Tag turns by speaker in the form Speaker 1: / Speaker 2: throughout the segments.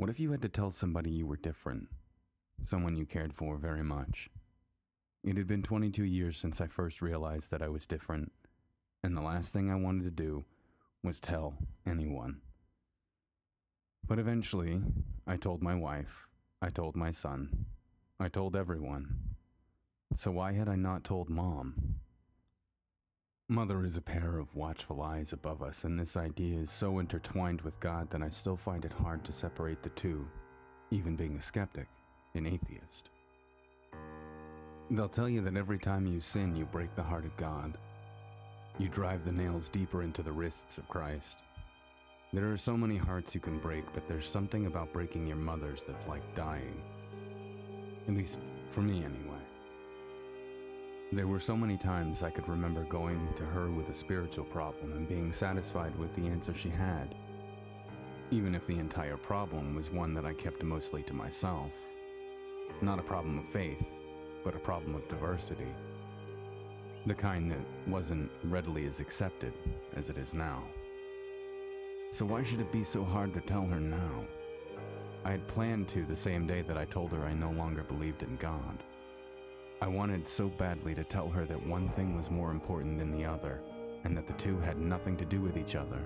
Speaker 1: What if you had to tell somebody you were different? Someone you cared for very much. It had been 22 years since I first realized that I was different, and the last thing I wanted to do was tell anyone. But eventually, I told my wife, I told my son, I told everyone. So why had I not told Mom? Mother is a pair of watchful eyes above us, and this idea is so intertwined with God that I still find it hard to separate the two, even being a skeptic, an atheist. They'll tell you that every time you sin, you break the heart of God. You drive the nails deeper into the wrists of Christ. There are so many hearts you can break, but there's something about breaking your mother's that's like dying. At least, for me anyway. There were so many times I could remember going to her with a spiritual problem and being satisfied with the answer she had, even if the entire problem was one that I kept mostly to myself. Not a problem of faith, but a problem of diversity. The kind that wasn't readily as accepted as it is now. So why should it be so hard to tell her now? I had planned to the same day that I told her I no longer believed in God. I wanted so badly to tell her that one thing was more important than the other, and that the two had nothing to do with each other.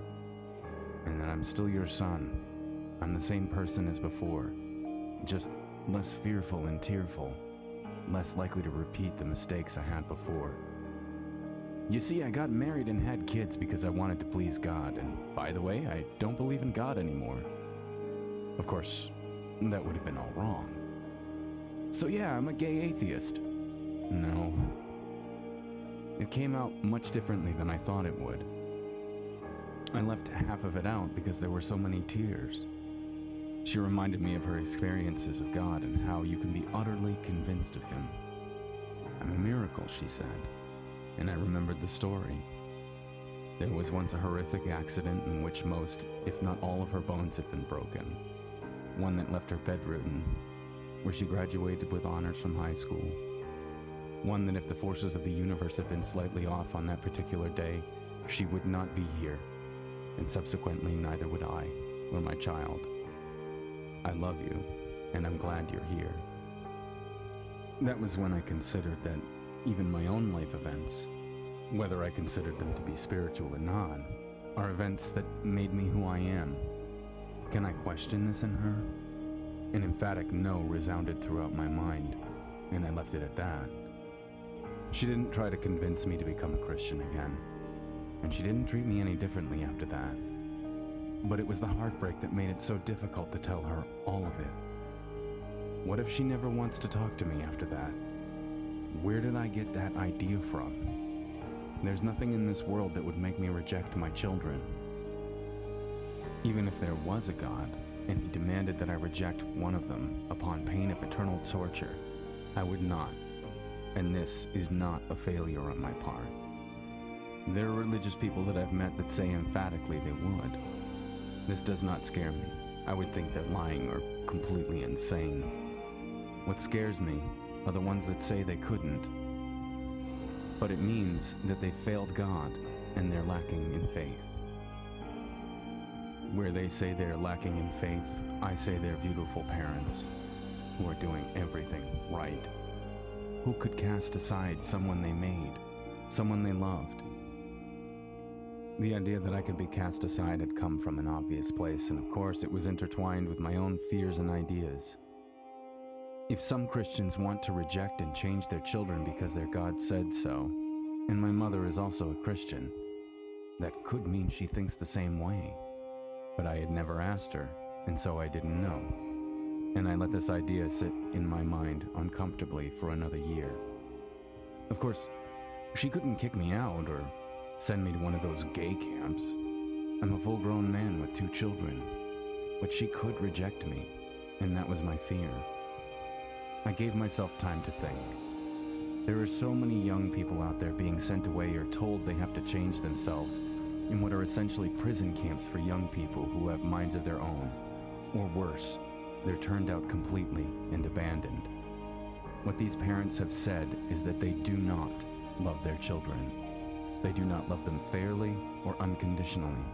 Speaker 1: And that I'm still your son. I'm the same person as before, just less fearful and tearful, less likely to repeat the mistakes I had before. You see, I got married and had kids because I wanted to please God, and by the way, I don't believe in God anymore. Of course, that would have been all wrong. So yeah, I'm a gay atheist. No. It came out much differently than I thought it would. I left half of it out because there were so many tears. She reminded me of her experiences of God and how you can be utterly convinced of Him. I'm a miracle, she said, and I remembered the story. There was once a horrific accident in which most, if not all of her bones had been broken. One that left her bedridden, where she graduated with honors from high school. One that if the forces of the universe had been slightly off on that particular day, she would not be here, and subsequently neither would I, or my child. I love you, and I'm glad you're here. That was when I considered that even my own life events, whether I considered them to be spiritual or not, are events that made me who I am. Can I question this in her? An emphatic no resounded throughout my mind, and I left it at that. She didn't try to convince me to become a Christian again, and she didn't treat me any differently after that. But it was the heartbreak that made it so difficult to tell her all of it. What if she never wants to talk to me after that? Where did I get that idea from? There's nothing in this world that would make me reject my children. Even if there was a God, and He demanded that I reject one of them upon pain of eternal torture, I would not. And this is not a failure on my part. There are religious people that I've met that say emphatically they would. This does not scare me. I would think they're lying or completely insane. What scares me are the ones that say they couldn't. But it means that they failed God and they're lacking in faith. Where they say they're lacking in faith, I say they're beautiful parents who are doing everything right. Who could cast aside someone they made, someone they loved? The idea that I could be cast aside had come from an obvious place, and of course it was intertwined with my own fears and ideas. If some Christians want to reject and change their children because their God said so, and my mother is also a Christian, that could mean she thinks the same way. But I had never asked her, and so I didn't know. And I let this idea sit in my mind uncomfortably for another year. Of course, she couldn't kick me out or send me to one of those gay camps. I'm a full-grown man with 2 children, but she could reject me, and that was my fear. I gave myself time to think. There are so many young people out there being sent away or told they have to change themselves in what are essentially prison camps for young people who have minds of their own, or worse, they're turned out completely and abandoned. What these parents have said is that they do not love their children. They do not love them fairly or unconditionally.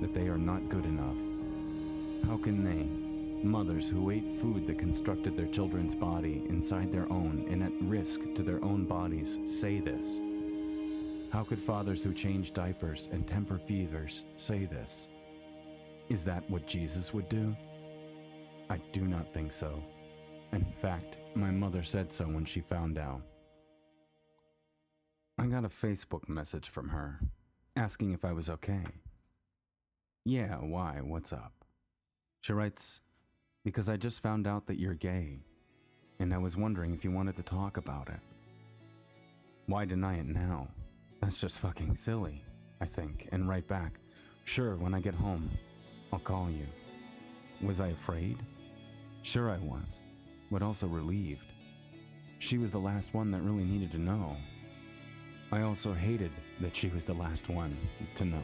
Speaker 1: That they are not good enough. How can they, Mothers who ate food that constructed their children's body inside their own and at risk to their own bodies say this. How could fathers who change diapers and temper fevers say this? Is that what Jesus would do? I do not think so. In fact, my mother said so when she found out. I got a Facebook message from her, asking if I was okay. Yeah, why? What's up? She writes, because I just found out that you're gay, and I was wondering if you wanted to talk about it. Why deny it now? That's just fucking silly, I think, and write back, sure, when I get home, I'll call you. Was I afraid? Sure I was, but also relieved. She was the last one that really needed to know. I also hated that she was the last one to know.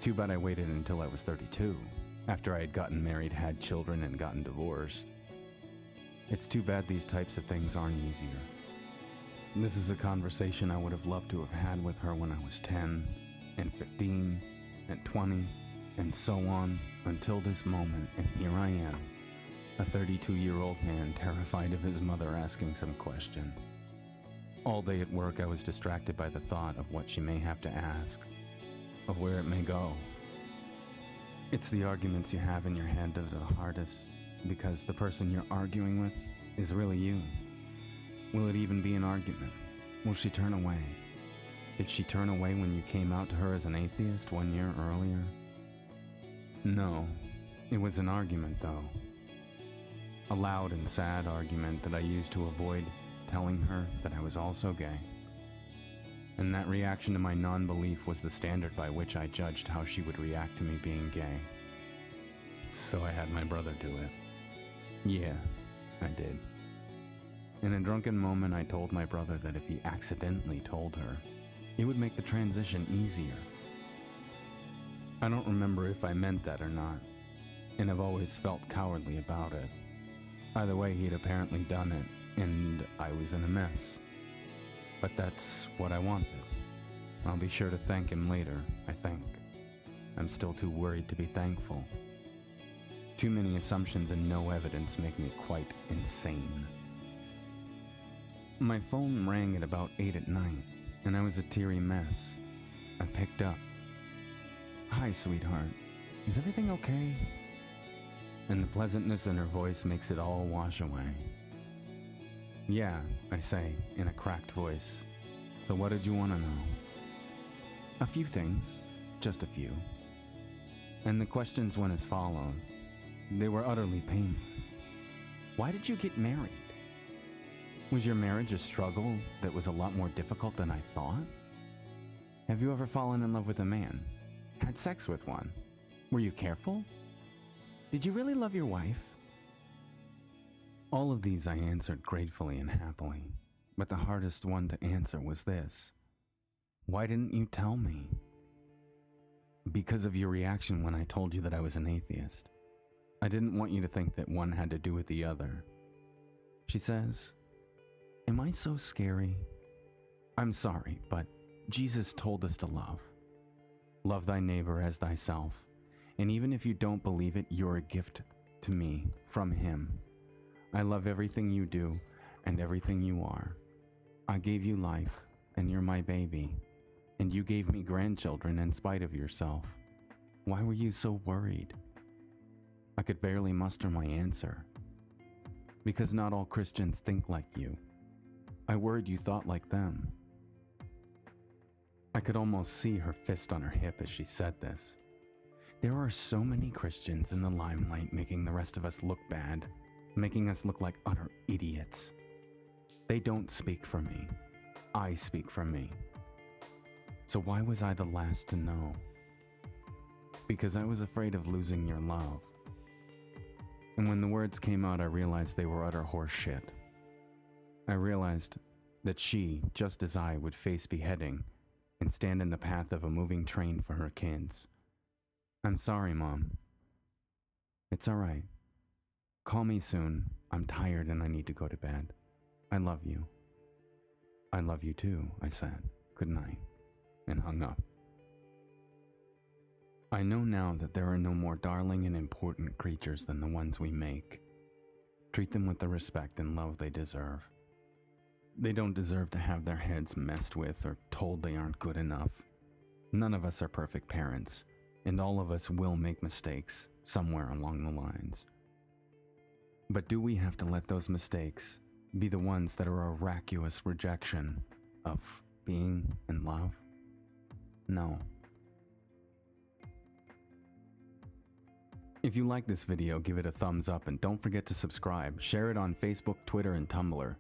Speaker 1: Too bad I waited until I was 32, after I had gotten married, had children, and gotten divorced. It's too bad these types of things aren't easier. This is a conversation I would have loved to have had with her when I was 10, and 15, and 20, and so on, until this moment, and here I am, a 32-year-old man terrified of his mother asking some questions. All day at work, I was distracted by the thought of what she may have to ask, of where it may go. It's the arguments you have in your head that are the hardest, because the person you're arguing with is really you. Will it even be an argument? Will she turn away? Did she turn away when you came out to her as an atheist 1 year earlier? No, it was an argument though. A loud and sad argument that I used to avoid telling her that I was also gay. And that reaction to my non-belief was the standard by which I judged how she would react to me being gay. So I had my brother do it. Yeah, I did. In a drunken moment, I told my brother that if he accidentally told her, it would make the transition easier. I don't remember if I meant that or not, and I've always felt cowardly about it. Either way, he'd apparently done it, and I was in a mess. But that's what I wanted. I'll be sure to thank him later, I think. I'm still too worried to be thankful. Too many assumptions and no evidence make me quite insane. My phone rang at about 8 at night, and I was a teary mess. I picked up. Hi, sweetheart. Is everything okay? And the pleasantness in her voice makes it all wash away. Yeah, I say, in a cracked voice. So what did you want to know? A few things, just a few. And the questions went as follows. They were utterly painless. Why did you get married? Was your marriage a struggle that was a lot more difficult than I thought? Have you ever fallen in love with a man? Had sex with one? Were you careful? Did you really love your wife? All of these I answered gratefully and happily, but the hardest one to answer was this. Why didn't you tell me? Because of your reaction when I told you that I was an atheist. I didn't want you to think that one had to do with the other. She says, am I so scary? I'm sorry, but Jesus told us to love. Love thy neighbor as thyself. And even if you don't believe it, you're a gift to me from him. I love everything you do and everything you are. I gave you life, and you're my baby. And you gave me grandchildren in spite of yourself. Why were you so worried? I could barely muster my answer. Because not all Christians think like you. I worried you thought like them. I could almost see her fist on her hip as she said this. There are so many Christians in the limelight making the rest of us look bad, making us look like utter idiots. They don't speak for me. I speak for me. So why was I the last to know? Because I was afraid of losing your love. And when the words came out, I realized they were utter horse shit. I realized that she, just as I, would face beheading and stand in the path of a moving train for her kids. I'm sorry, Mom. It's all right. Call me soon. I'm tired and I need to go to bed. I love you. I love you too, I said. Good night. And hung up. I know now that there are no more darling and important creatures than the ones we make. Treat them with the respect and love they deserve. They don't deserve to have their heads messed with or told they aren't good enough. None of us are perfect parents, and all of us will make mistakes somewhere along the lines. But do we have to let those mistakes be the ones that are a vacuous rejection of being in love? No. If you like this video, give it a thumbs up and don't forget to subscribe. Share it on Facebook, Twitter, and Tumblr.